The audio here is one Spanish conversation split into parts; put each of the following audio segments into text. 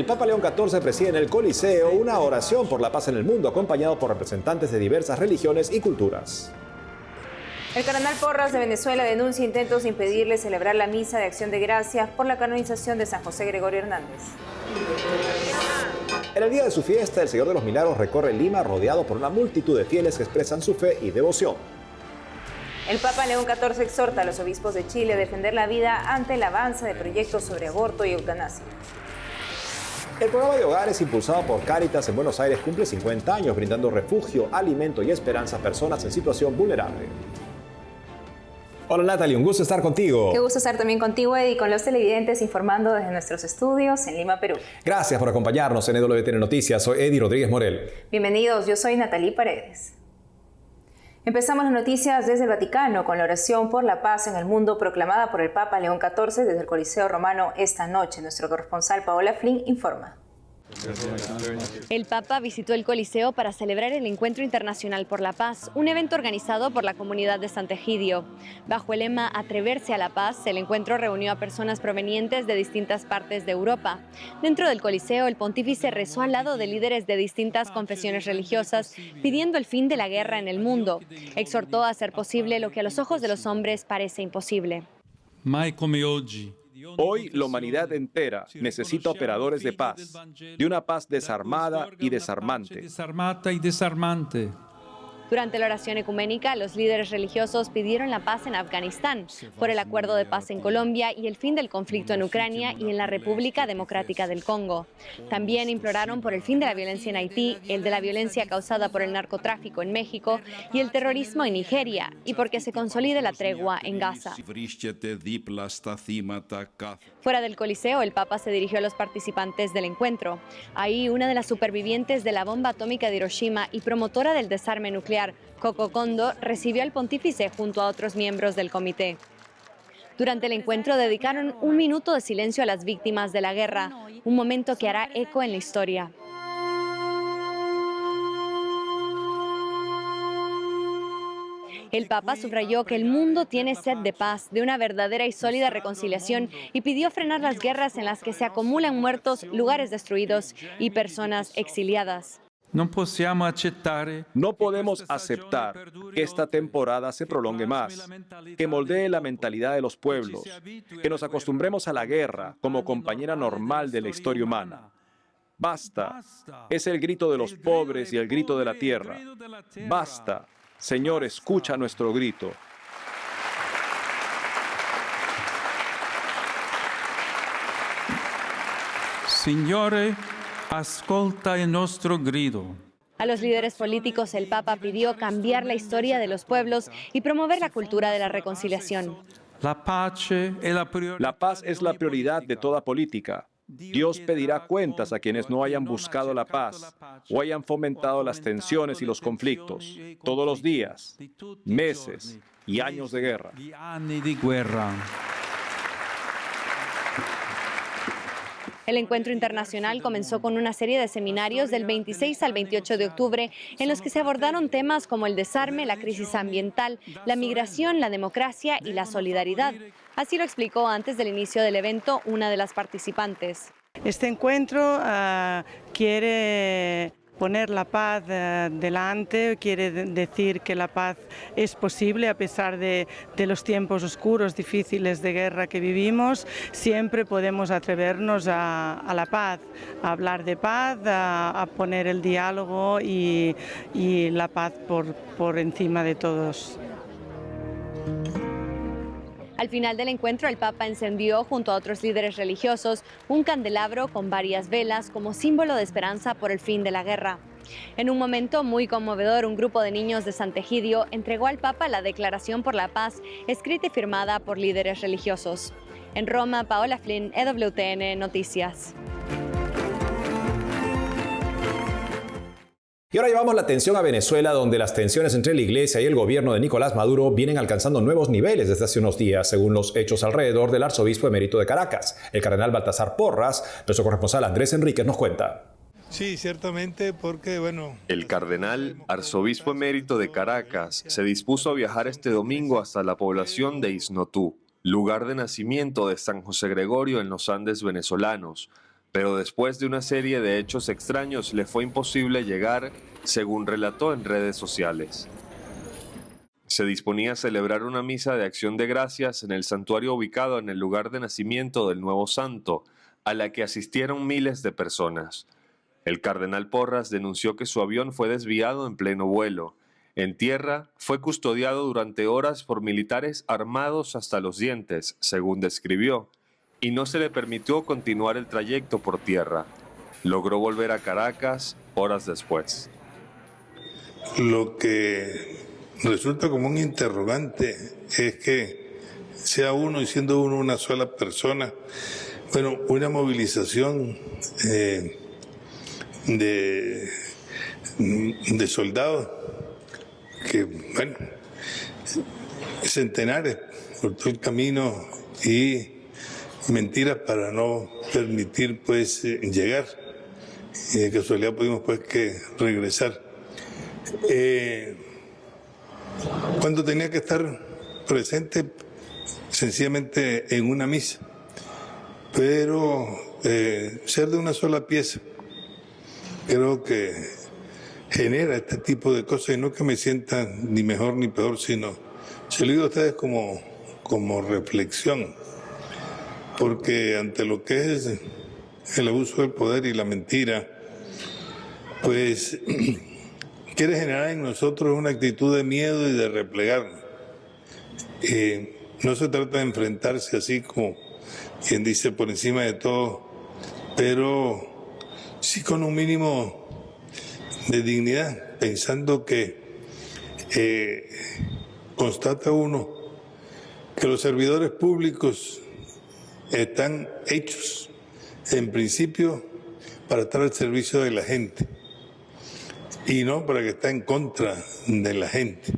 Papa León XIV preside en el Coliseo una oración por la paz en el mundo, acompañado por representantes de diversas religiones y culturas. El cardenal Porras de Venezuela denuncia intentos de impedirle celebrar la misa de acción de gracias por la canonización de San José Gregorio Hernández. En el día de su fiesta, el Señor de los Milagros recorre Lima rodeado por una multitud de fieles que expresan su fe y devoción. El Papa León XIV exhorta a los obispos de Chile a defender la vida ante el avance de proyectos sobre aborto y eutanasia. El programa de hogares impulsado por Cáritas en Buenos Aires cumple 50 años, brindando refugio, alimento y esperanza a personas en situación vulnerable. Hola Natalie, un gusto estar contigo. Qué gusto estar también contigo, Eddie, y con los televidentes informando desde nuestros estudios en Lima, Perú. Gracias por acompañarnos en EWTN Noticias. Soy Eddie Rodríguez Morel. Bienvenidos, yo soy Natalie Paredes. Empezamos las noticias desde el Vaticano con la oración por la paz en el mundo proclamada por el Papa León XIV desde el Coliseo Romano esta noche. Nuestro corresponsal Paola Flynn informa. El Papa visitó el Coliseo para celebrar el Encuentro Internacional por la Paz, un evento organizado por la comunidad de Sant'Egidio. Bajo el lema Atreverse a la Paz, el encuentro reunió a personas provenientes de distintas partes de Europa. Dentro del Coliseo, el pontífice rezó al lado de líderes de distintas confesiones religiosas, pidiendo el fin de la guerra en el mundo. Exhortó a hacer posible lo que a los ojos de los hombres parece imposible. Hoy la humanidad entera necesita operadores de paz, de una paz desarmada y desarmante. Durante la oración ecuménica, los líderes religiosos pidieron la paz en Afganistán, por el acuerdo de paz en Colombia y el fin del conflicto en Ucrania y en la República Democrática del Congo. También imploraron por el fin de la violencia en Haití, el de la violencia causada por el narcotráfico en México y el terrorismo en Nigeria, y porque se consolide la tregua en Gaza. Fuera del Coliseo, el Papa se dirigió a los participantes del encuentro. Ahí, una de las supervivientes de la bomba atómica de Hiroshima y promotora del desarme nuclear, Coco Kondo, recibió al pontífice junto a otros miembros del comité. Durante el encuentro dedicaron un minuto de silencio a las víctimas de la guerra, un momento que hará eco en la historia. El Papa subrayó que el mundo tiene sed de paz, de una verdadera y sólida reconciliación, y pidió frenar las guerras en las que se acumulan muertos, lugares destruidos y personas exiliadas. No podemos aceptar que esta temporada se prolongue más, que moldee la mentalidad de los pueblos, que nos acostumbremos a la guerra como compañera normal de la historia humana. Basta, es el grito de los pobres y el grito de la tierra. Basta, Señor, escucha nuestro grito. Signore, ascolta il nostro grido. A los líderes políticos el Papa pidió cambiar la historia de los pueblos y promover la cultura de la reconciliación. La paz es la prioridad de toda política. Dios pedirá cuentas a quienes no hayan buscado la paz o hayan fomentado las tensiones y los conflictos todos los días, meses y años de guerra. El encuentro internacional comenzó con una serie de seminarios del 26 al 28 de octubre en los que se abordaron temas como el desarme, la crisis ambiental, la migración, la democracia y la solidaridad. Así lo explicó antes del inicio del evento una de las participantes. Este encuentro quiere poner la paz delante, quiere decir que la paz es posible a pesar de los tiempos oscuros, difíciles de guerra que vivimos. Siempre podemos atrevernos a la paz, a hablar de paz, a poner el diálogo y la paz por encima de todos. Al final del encuentro, el Papa encendió, junto a otros líderes religiosos, un candelabro con varias velas como símbolo de esperanza por el fin de la guerra. En un momento muy conmovedor, un grupo de niños de Sant'Egidio entregó al Papa la Declaración por la Paz, escrita y firmada por líderes religiosos. En Roma, Paola Flynn, EWTN Noticias. Y ahora llevamos la atención a Venezuela, donde las tensiones entre la Iglesia y el gobierno de Nicolás Maduro vienen alcanzando nuevos niveles desde hace unos días, según los hechos alrededor del arzobispo emérito de Caracas. El cardenal Baltasar Porras, nuestro corresponsal Andrés Enríquez, nos cuenta. Sí, ciertamente, porque El cardenal, arzobispo emérito de Caracas, se dispuso a viajar este domingo hasta la población de Isnotú, lugar de nacimiento de San José Gregorio en los Andes venezolanos, Pero después de una serie de hechos extraños le fue imposible llegar, según relató en redes sociales. Se disponía a celebrar una misa de acción de gracias en el santuario ubicado en el lugar de nacimiento del nuevo santo, a la que asistieron miles de personas. El cardenal Porras denunció que su avión fue desviado en pleno vuelo. En tierra, fue custodiado durante horas por militares armados hasta los dientes, según describió, y no se le permitió continuar el trayecto por tierra. Logró volver a Caracas horas después. Lo que resulta como un interrogante es que sea uno y siendo uno una sola persona, bueno, una movilización de soldados que, bueno, centenares por todo el camino y mentiras para no permitir pues llegar, y de casualidad pudimos pues que regresar. Cuando tenía que estar presente sencillamente en una misa, pero ser de una sola pieza creo que genera este tipo de cosas, y no que me sientan ni mejor ni peor, sino se lo digo a ustedes como reflexión, porque ante lo que es el abuso del poder y la mentira, pues quiere generar en nosotros una actitud de miedo y de replegarnos. No se trata de enfrentarse así como quien dice por encima de todo, pero sí con un mínimo de dignidad, pensando que constata uno que los servidores públicos están hechos, en principio, para estar al servicio de la gente y no para que esté en contra de la gente.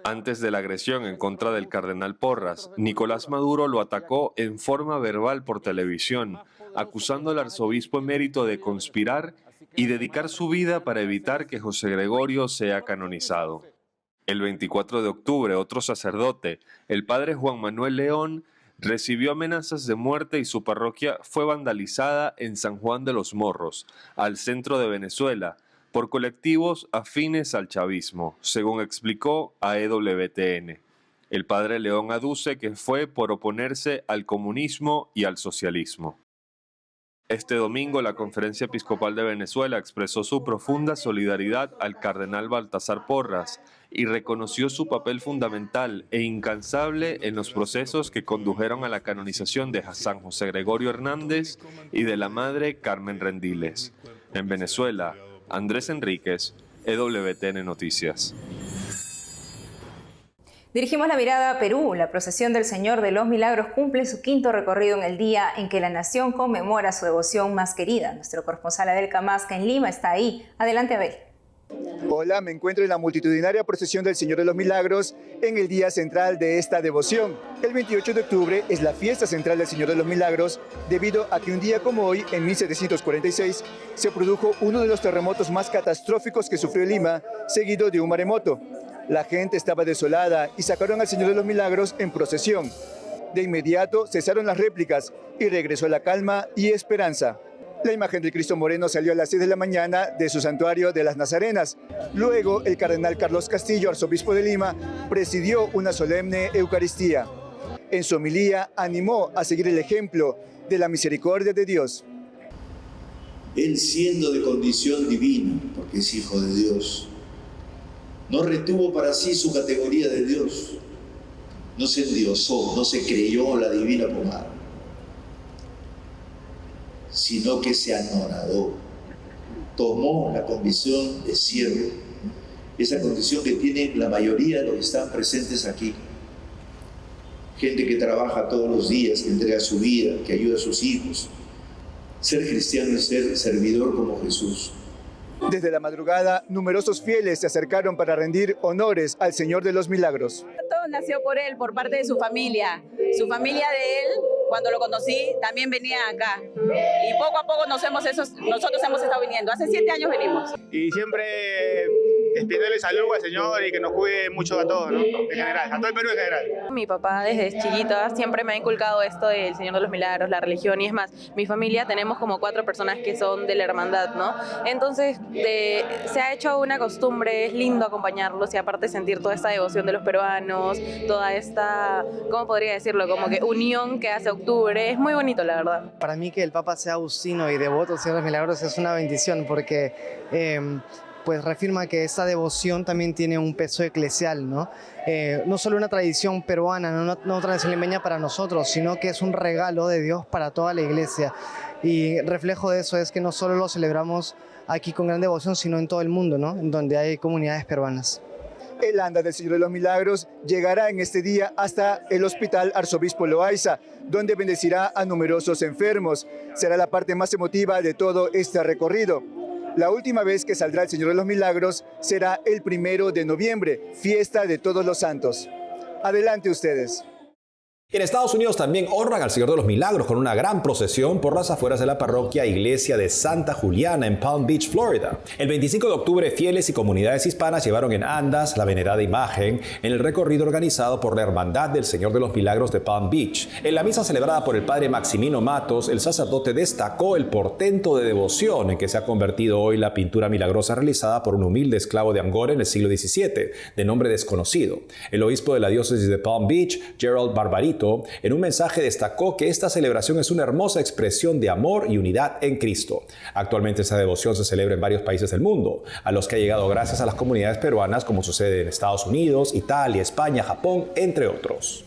Antes de la agresión en contra del cardenal Porras, Nicolás Maduro lo atacó en forma verbal por televisión, acusando al arzobispo emérito de conspirar y dedicar su vida para evitar que José Gregorio sea canonizado. El 24 de octubre, otro sacerdote, el padre Juan Manuel León, recibió amenazas de muerte y su parroquia fue vandalizada en San Juan de los Morros, al centro de Venezuela, por colectivos afines al chavismo, según explicó a EWTN. El padre León aduce que fue por oponerse al comunismo y al socialismo. Este domingo, la Conferencia Episcopal de Venezuela expresó su profunda solidaridad al cardenal Baltasar Porras y reconoció su papel fundamental e incansable en los procesos que condujeron a la canonización de San José Gregorio Hernández y de la madre Carmen Rendiles. En Venezuela, Andrés Enríquez, EWTN Noticias. Dirigimos la mirada a Perú. La procesión del Señor de los Milagros cumple su quinto recorrido en el día en que la nación conmemora su devoción más querida. Nuestro corresponsal Abel Camasca en Lima está ahí. Adelante, Abel. Hola, me encuentro en la multitudinaria procesión del Señor de los Milagros en el día central de esta devoción. El 28 de octubre es la fiesta central del Señor de los Milagros debido a que un día como hoy, en 1746, se produjo uno de los terremotos más catastróficos que sufrió Lima, seguido de un maremoto. La gente estaba desolada y sacaron al Señor de los Milagros en procesión. De inmediato cesaron las réplicas y regresó la calma y esperanza. La imagen del Cristo Moreno salió a las 6 de la mañana de su santuario de las Nazarenas. Luego, el cardenal Carlos Castillo, arzobispo de Lima, presidió una solemne Eucaristía. En su homilía animó a seguir el ejemplo de la misericordia de Dios. Él, siendo de condición divina, porque es hijo de Dios, no retuvo para sí su categoría de Dios, no se endiosó, no se creyó la divina pomada, sino que se anoradó, tomó la condición de siervo, esa condición que tienen la mayoría de los que están presentes aquí, gente que trabaja todos los días, que entrega su vida, que ayuda a sus hijos. Ser cristiano es ser servidor como Jesús. Desde la madrugada, numerosos fieles se acercaron para rendir honores al Señor de los Milagros. Todo nació por él, por parte de su familia. Su familia de él, cuando lo conocí, también venía acá. Y poco a poco nosotros hemos estado viniendo. Hace 7 años venimos. Y siempre pidiéndole salud al Señor y que nos cuide mucho a todos, ¿no? En general, a todo el Perú en general. Mi papá desde chiquita siempre me ha inculcado esto del Señor de los Milagros, la religión, y es más, mi familia tenemos como 4 personas que son de la hermandad, ¿no? Entonces se ha hecho una costumbre, es lindo acompañarlos y aparte sentir toda esta devoción de los peruanos, toda esta, ¿cómo podría decirlo? Como que unión que hace octubre, es muy bonito la verdad. Para mí que el Papa sea agustino y devoto al Señor de los Milagros es una bendición porque pues reafirma que esta devoción también tiene un peso eclesial, ¿no? No solo una tradición peruana, no una tradición limeña para nosotros, sino que es un regalo de Dios para toda la iglesia. Y reflejo de eso es que no solo lo celebramos aquí con gran devoción, sino en todo el mundo, ¿no? En donde hay comunidades peruanas. El anda del Señor de los Milagros llegará en este día hasta el Hospital Arzobispo Loaiza, donde bendecirá a numerosos enfermos. Será la parte más emotiva de todo este recorrido. La última vez que saldrá el Señor de los Milagros será el 1 de noviembre, fiesta de Todos los Santos. Adelante ustedes. En Estados Unidos también honran al Señor de los Milagros con una gran procesión por las afueras de la parroquia Iglesia de Santa Juliana en Palm Beach, Florida. El 25 de octubre, fieles y comunidades hispanas llevaron en andas la venerada imagen en el recorrido organizado por la Hermandad del Señor de los Milagros de Palm Beach. En la misa celebrada por el padre Maximino Matos, el sacerdote destacó el portento de devoción en que se ha convertido hoy la pintura milagrosa realizada por un humilde esclavo de Angora en el siglo XVII, de nombre desconocido. El obispo de la diócesis de Palm Beach, Gerald Barbarito, en un mensaje destacó que esta celebración es una hermosa expresión de amor y unidad en Cristo. Actualmente esta devoción se celebra en varios países del mundo, a los que ha llegado gracias a las comunidades peruanas, como sucede en Estados Unidos, Italia, España, Japón, entre otros.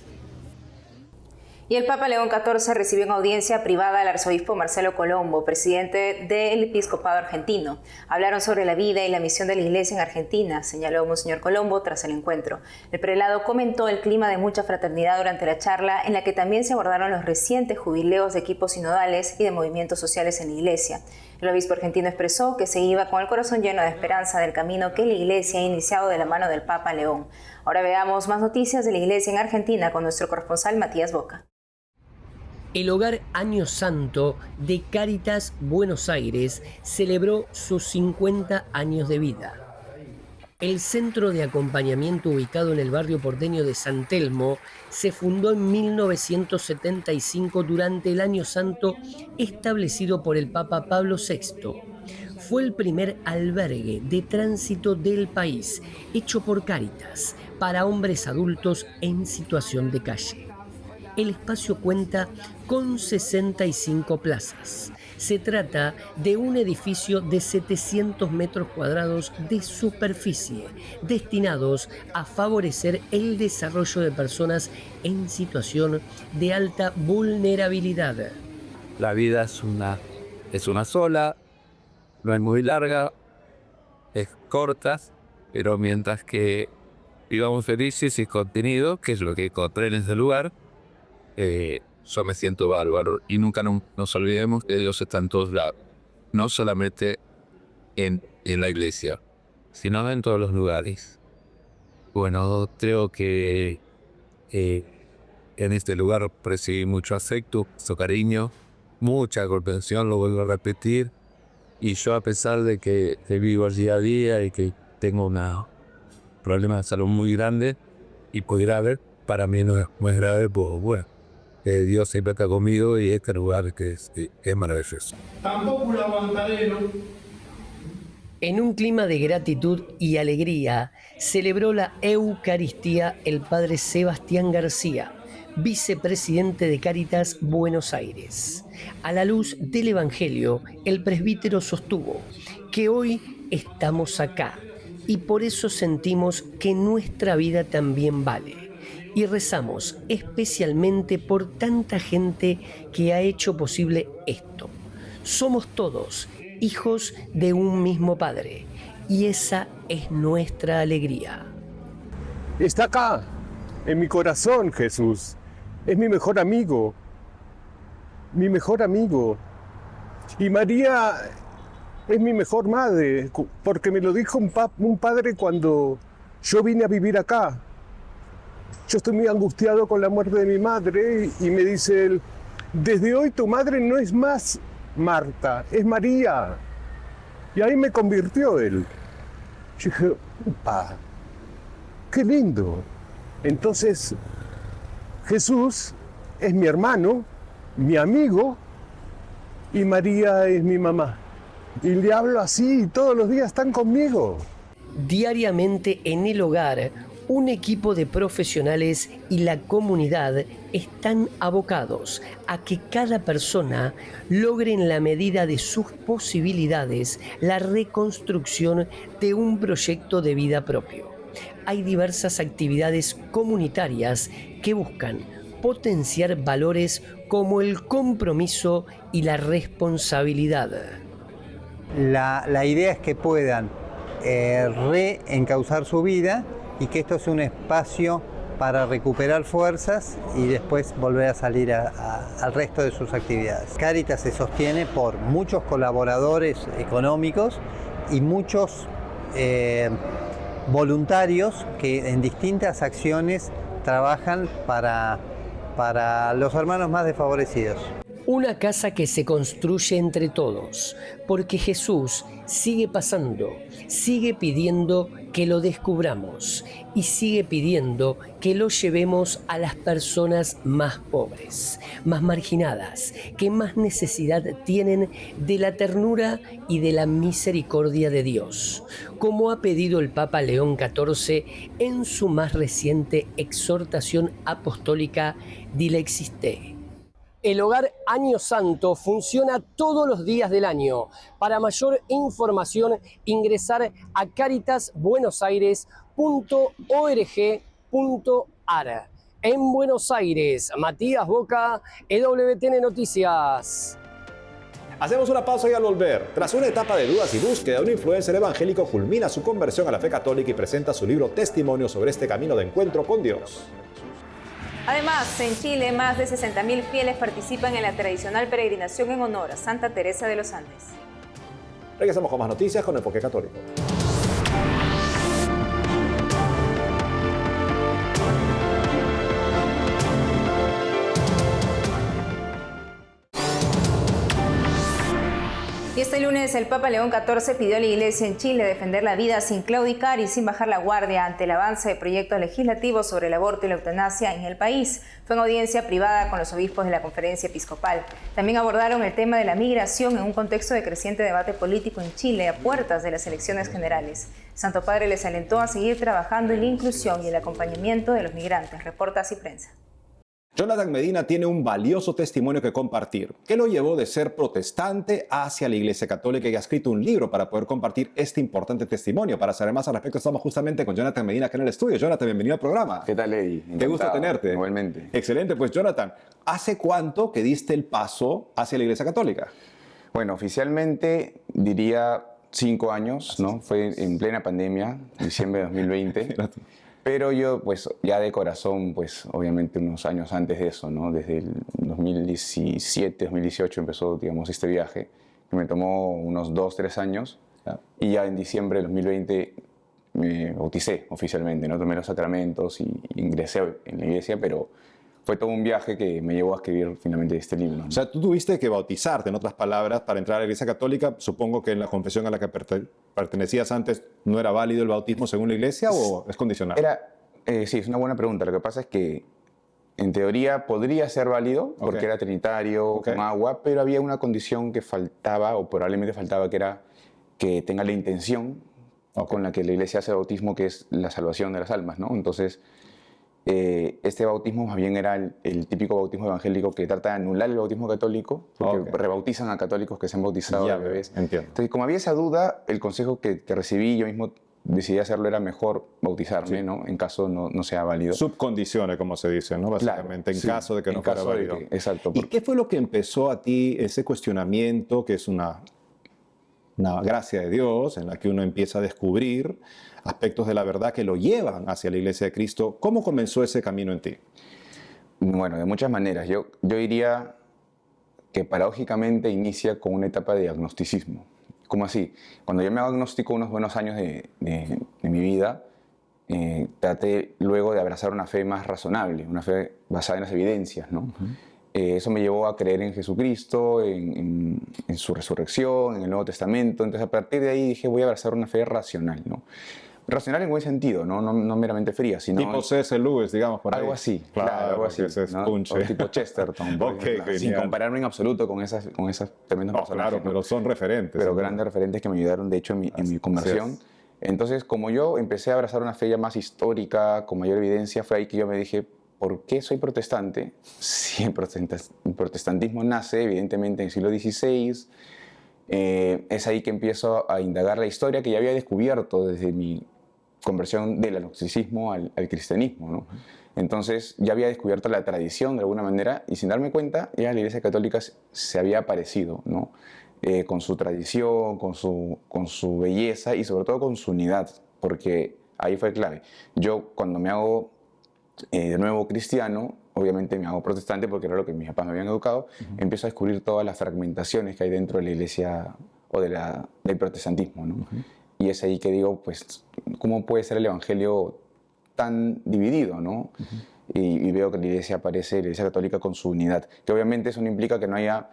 Y el Papa León XIV recibió en audiencia privada al arzobispo Marcelo Colombo, presidente del episcopado argentino. Hablaron sobre la vida y la misión de la Iglesia en Argentina, señaló Monseñor Colombo tras el encuentro. El prelado comentó el clima de mucha fraternidad durante la charla, en la que también se abordaron los recientes jubileos de equipos sinodales y de movimientos sociales en la Iglesia. El obispo argentino expresó que se iba con el corazón lleno de esperanza del camino que la Iglesia ha iniciado de la mano del Papa León. Ahora veamos más noticias de la Iglesia en Argentina con nuestro corresponsal Matías Boca. El Hogar Año Santo de Cáritas Buenos Aires celebró sus 50 años de vida. El centro de acompañamiento ubicado en el barrio porteño de San Telmo se fundó en 1975 durante el Año Santo establecido por el Papa Pablo VI. Fue el primer albergue de tránsito del país, hecho por Cáritas, para hombres adultos en situación de calle. El espacio cuenta con 65 plazas. Se trata de un edificio de 700 metros cuadrados de superficie, destinados a favorecer el desarrollo de personas en situación de alta vulnerabilidad. La vida es una sola, no es muy larga, es corta, pero mientras que vivamos felices y contenido, que es lo que encontré en ese lugar, yo me siento bárbaro. Y nunca nos olvidemos que Dios está en todos lados, no solamente en la iglesia, sino en todos los lugares. Bueno, creo que en este lugar recibí mucho afecto, mucho cariño, mucha comprensión, lo vuelvo a repetir. Y yo, a pesar de que vivo el día a día y que tengo un problema de salud muy grande y pudiera haber, para mí no es grave, pues bueno. Dios siempre está conmigo y este lugar que es maravilloso. Tampoco lo aguantaré, ¿no? En un clima de gratitud y alegría, celebró la Eucaristía el padre Sebastián García, vicepresidente de Cáritas Buenos Aires. A la luz del Evangelio, el presbítero sostuvo que hoy estamos acá y por eso sentimos que nuestra vida también vale. Y rezamos especialmente por tanta gente que ha hecho posible esto. Somos todos hijos de un mismo Padre, y esa es nuestra alegría. Está acá, en mi corazón, Jesús. Es mi mejor amigo. Mi mejor amigo. Y María es mi mejor madre, porque me lo dijo un padre cuando yo vine a vivir acá. Yo estoy muy angustiado con la muerte de mi madre y me dice él, desde hoy tu madre no es más Marta, es María. Y ahí me convirtió él. Yo dije, ¡opa! ¡Qué lindo! Entonces, Jesús es mi hermano, mi amigo, y María es mi mamá. Y le hablo así y todos los días están conmigo. Diariamente en el hogar, un equipo de profesionales y la comunidad están abocados a que cada persona logre en la medida de sus posibilidades la reconstrucción de un proyecto de vida propio. Hay diversas actividades comunitarias que buscan potenciar valores como el compromiso y la responsabilidad. La idea es que puedan reencauzar su vida y que esto sea un espacio para recuperar fuerzas y después volver a salir al resto de sus actividades. Cáritas se sostiene por muchos colaboradores económicos y muchos voluntarios que en distintas acciones trabajan para los hermanos más desfavorecidos. Una casa que se construye entre todos, porque Jesús sigue pasando, sigue pidiendo que lo descubramos y sigue pidiendo que lo llevemos a las personas más pobres, más marginadas, que más necesidad tienen de la ternura y de la misericordia de Dios, como ha pedido el Papa León XIV en su más reciente exhortación apostólica Dilexis Te. El Hogar Año Santo funciona todos los días del año. Para mayor información, ingresar a caritasbuenosaires.org.ar. En Buenos Aires, Matías Boca, EWTN Noticias. Hacemos una pausa y al volver, tras una etapa de dudas y búsqueda, un influencer evangélico culmina su conversión a la fe católica y presenta su libro Testimonio sobre este camino de encuentro con Dios. Además, en Chile, más de 60.000 fieles participan en la tradicional peregrinación en honor a Santa Teresa de los Andes. Regresamos con más noticias con Enfoque Católico. Y este lunes el Papa León XIV pidió a la Iglesia en Chile defender la vida sin claudicar y sin bajar la guardia ante el avance de proyectos legislativos sobre el aborto y la eutanasia en el país. Fue en audiencia privada con los obispos de la Conferencia Episcopal. También abordaron el tema de la migración en un contexto de creciente debate político en Chile a puertas de las elecciones generales. Santo Padre les alentó a seguir trabajando en la inclusión y el acompañamiento de los migrantes. Reporta Así Prensa. Jonathan Medina tiene un valioso testimonio que compartir, que lo llevó de ser protestante hacia la Iglesia Católica y ha escrito un libro para poder compartir este importante testimonio. Para saber más al respecto, estamos justamente con Jonathan Medina acá en el estudio. Jonathan, bienvenido al programa. ¿Qué tal, Eddie? Qué gusto tenerte. Igualmente. Excelente. Pues, Jonathan, ¿hace cuánto que diste el paso hacia la Iglesia Católica? Bueno, oficialmente diría 5 años, ¿no? Fue en plena pandemia, diciembre de 2020. Pero yo, pues, ya de corazón, pues, obviamente unos años antes de eso, ¿no? Desde el 2017, 2018 empezó, digamos, este viaje, que me tomó unos 2, 3 años. Y ya en diciembre de 2020 me bauticé oficialmente, ¿no? Tomé los sacramentos y ingresé en la iglesia, pero fue todo un viaje que me llevó a escribir finalmente este libro, ¿no? O sea, tú tuviste que bautizarte, en otras palabras, para entrar a la Iglesia Católica. Supongo que en la confesión a la que pertenecías antes no era válido el bautismo según la Iglesia, ¿o es condicional? Sí, es una buena pregunta. Lo que pasa es que en teoría podría ser válido porque era trinitario, con agua, pero había una condición que faltaba, o probablemente faltaba, que era que tenga la intención con la que la Iglesia hace bautismo, que es la salvación de las almas, ¿no? Entonces, este bautismo más bien era el típico bautismo evangélico que trata de anular el bautismo católico, porque rebautizan a católicos que se han bautizado de bebés. Entiendo. Entonces, como había esa duda, el consejo que recibí, yo mismo decidí hacerlo, era mejor bautizarme, ¿no? En caso no sea válido. Subcondiciones, como se dice, ¿no? Básicamente, claro, en caso de que no fuera válido. Exacto. ¿Y qué fue lo que empezó a ti ese cuestionamiento, que es una gracia de Dios, en la que uno empieza a descubrir aspectos de la verdad que lo llevan hacia la Iglesia de Cristo? ¿Cómo comenzó ese camino en ti? Bueno, de muchas maneras. Yo diría que paradójicamente inicia con una etapa de agnosticismo. ¿Cómo así? Cuando yo me hago agnóstico unos buenos años de mi vida, traté luego de abrazar una fe más razonable, una fe basada en las evidencias, ¿no? Eso me llevó a creer en Jesucristo, en su resurrección, en el Nuevo Testamento. Entonces, a partir de ahí dije, voy a abrazar una fe racional, ¿no? Racional en buen sentido, no meramente fría, sino... Tipo C.S. Lewis, digamos, por ahí. Algo así, claro, algo así, ¿no? O tipo Chesterton, sin compararme en absoluto con esas tremendos personajes. Claro, pero son referentes. Pero grandes referentes que me ayudaron, de hecho, en mi conversión. Entonces, como yo empecé a abrazar una fe ya más histórica, con mayor evidencia, fue ahí que yo me dije, ¿por qué soy protestante? Si el protestantismo nace, evidentemente, en el siglo XVI, es ahí que empiezo a indagar la historia que ya había descubierto desde mi conversión del agnosticismo al cristianismo, ¿no? Entonces ya había descubierto la tradición de alguna manera y sin darme cuenta ya la Iglesia Católica se había aparecido, ¿no? Con su tradición, con su belleza y sobre todo con su unidad, porque ahí fue clave. Yo cuando me hago de nuevo cristiano, obviamente me hago protestante porque era lo que mis papás me habían educado, empiezo a descubrir todas las fragmentaciones que hay dentro de la Iglesia o del protestantismo, ¿no? Y es ahí que digo, pues, ¿cómo puede ser el Evangelio tan dividido, ¿no? Y veo que la Iglesia aparece, la Iglesia Católica, con su unidad. Que obviamente eso no implica que no haya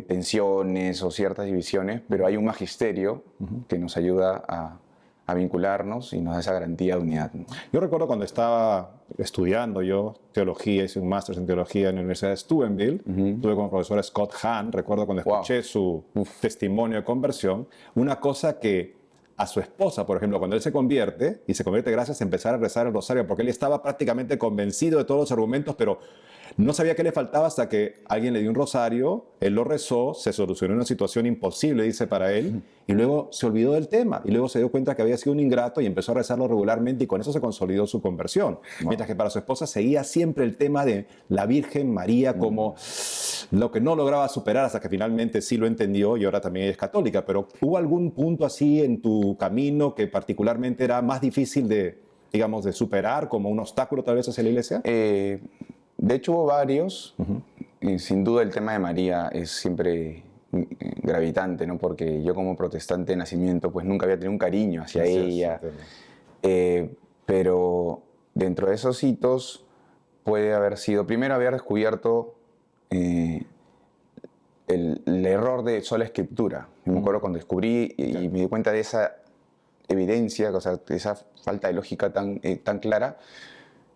tensiones o ciertas divisiones, pero hay un magisterio que nos ayuda a vincularnos y nos da esa garantía de unidad, ¿no? Yo recuerdo cuando estaba estudiando yo teología, hice un máster en teología en la Universidad de Steubenville, tuve como profesor Scott Hahn, recuerdo cuando escuché su testimonio de conversión, una cosa que a su esposa, por ejemplo, cuando él se convierte gracias a empezar a rezar el rosario, porque él estaba prácticamente convencido de todos los argumentos, pero no sabía qué le faltaba hasta que alguien le dio un rosario, él lo rezó, se solucionó una situación imposible, dice, para él, y luego se olvidó del tema, y luego se dio cuenta que había sido un ingrato y empezó a rezarlo regularmente, y con eso se consolidó su conversión. Mientras que para su esposa seguía siempre el tema de la Virgen María como lo que no lograba superar hasta que finalmente sí lo entendió y ahora también es católica. Pero ¿hubo algún punto así en tu camino que particularmente era más difícil de superar, como un obstáculo tal vez hacia la Iglesia? De hecho hubo varios. Sin duda el tema de María es siempre gravitante, ¿no? Porque yo como protestante de nacimiento pues nunca había tenido un cariño hacia ella. Pero dentro de esos hitos puede haber sido, primero haber descubierto el error de sola escritura. Me acuerdo cuando descubrí y me di cuenta de esa evidencia, o sea, de esa falta de lógica tan clara,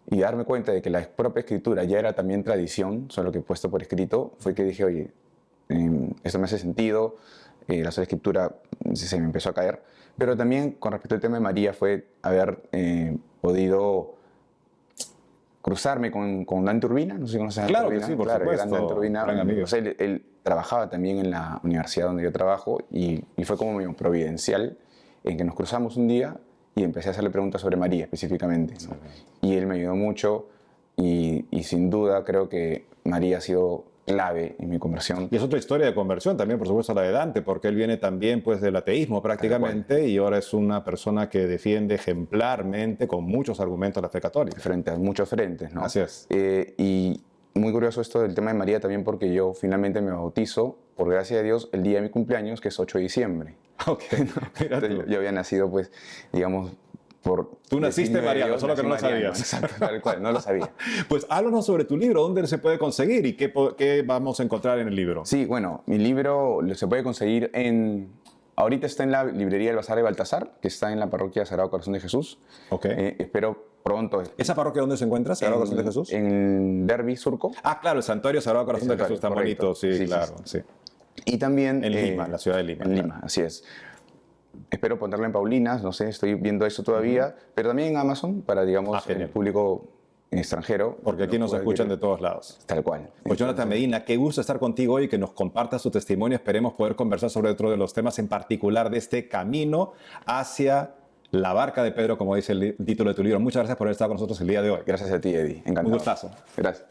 y darme cuenta de que la propia escritura ya era también tradición, solo que puesto por escrito, fue que dije, oye, esto me hace sentido, la sola escritura se me empezó a caer. Pero también con respecto al tema de María fue haber podido cruzarme con Dante Urbina, no sé si conoces a Dante Urbina. Que sí, por supuesto. Dante Urbina, gran amigo. O sea, él trabajaba también en la universidad donde yo trabajo y fue como medio providencial en que nos cruzamos un día y empecé a hacerle preguntas sobre María específicamente, ¿no? Y él me ayudó mucho y sin duda creo que María ha sido clave en mi conversión. Y es otra historia de conversión también, por supuesto, la de Dante, porque él viene también pues del ateísmo prácticamente y ahora es una persona que defiende ejemplarmente con muchos argumentos la fe católica. Frente a muchos frentes, ¿no? Así es. Y muy curioso esto del tema de María también porque yo finalmente me bautizo, por gracia de Dios, el día de mi cumpleaños, que es 8 de diciembre. Ok, yo había nacido, pues, digamos, por... Tú naciste mariano, solo que no lo sabías. Exacto, tal cual, no lo sabía. Pues háblanos sobre tu libro, ¿dónde se puede conseguir y qué vamos a encontrar en el libro? Sí, bueno, mi libro se puede conseguir ahorita está en la librería del Bazar de Baltasar, que está en la parroquia Sagrado Corazón de Jesús. Ok. Espero pronto. ¿Esa parroquia dónde se encuentra? ¿Sagrado Corazón de Jesús? En Derby, Surco. Ah, claro, el Santuario Sagrado Corazón de Jesús, tan bonito, sí, claro. Sí. Y también... En Lima, la ciudad de Lima. En Lima, así es. Espero ponerlo en Paulinas, no sé, estoy viendo eso todavía, pero también en Amazon para, digamos, el público extranjero. Porque aquí nos escuchan de todos lados. Tal cual. Pues Jonathan Medina, qué gusto estar contigo hoy y que nos compartas tu testimonio. Esperemos poder conversar sobre otro de los temas en particular de este camino hacia la barca de Pedro, como dice el título de tu libro. Muchas gracias por haber estado con nosotros el día de hoy. Gracias a ti, Eddie. Encantado. Un gustazo. Gracias.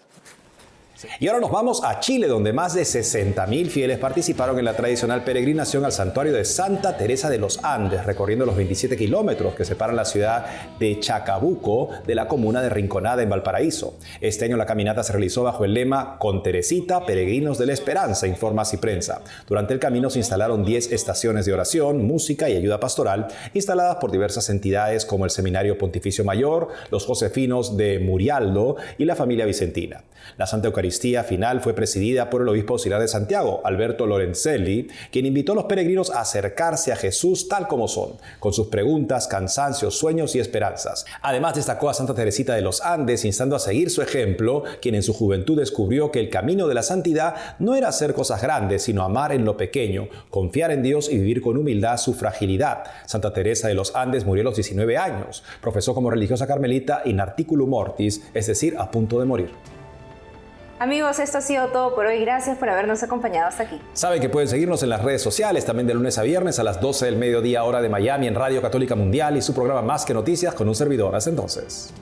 Y ahora nos vamos a Chile, donde más de 60.000 fieles participaron en la tradicional peregrinación al santuario de Santa Teresa de los Andes, recorriendo los 27 kilómetros que separan la ciudad de Chacabuco de la comuna de Rinconada en Valparaíso. Este año la caminata se realizó bajo el lema Con Teresita, Peregrinos de la Esperanza, informa Así Prensa. Durante el camino se instalaron 10 estaciones de oración, música y ayuda pastoral, instaladas por diversas entidades como el Seminario Pontificio Mayor, los Josefinos de Murialdo y la familia Vicentina. La Santa Eucaristía Eucaristía final fue presidida por el obispo auxiliar de Santiago, Alberto Lorenzelli, quien invitó a los peregrinos a acercarse a Jesús tal como son, con sus preguntas, cansancios, sueños y esperanzas. Además, destacó a Santa Teresita de los Andes, instando a seguir su ejemplo, quien en su juventud descubrió que el camino de la santidad no era hacer cosas grandes, sino amar en lo pequeño, confiar en Dios y vivir con humildad su fragilidad. Santa Teresa de los Andes murió a los 19 años. Profesó como religiosa carmelita in articulo mortis, es decir, a punto de morir. Amigos, esto ha sido todo por hoy. Gracias por habernos acompañado hasta aquí. Saben que pueden seguirnos en las redes sociales, también de lunes a viernes a las 12 del mediodía hora de Miami en Radio Católica Mundial y su programa Más que Noticias con un servidor. Hasta entonces.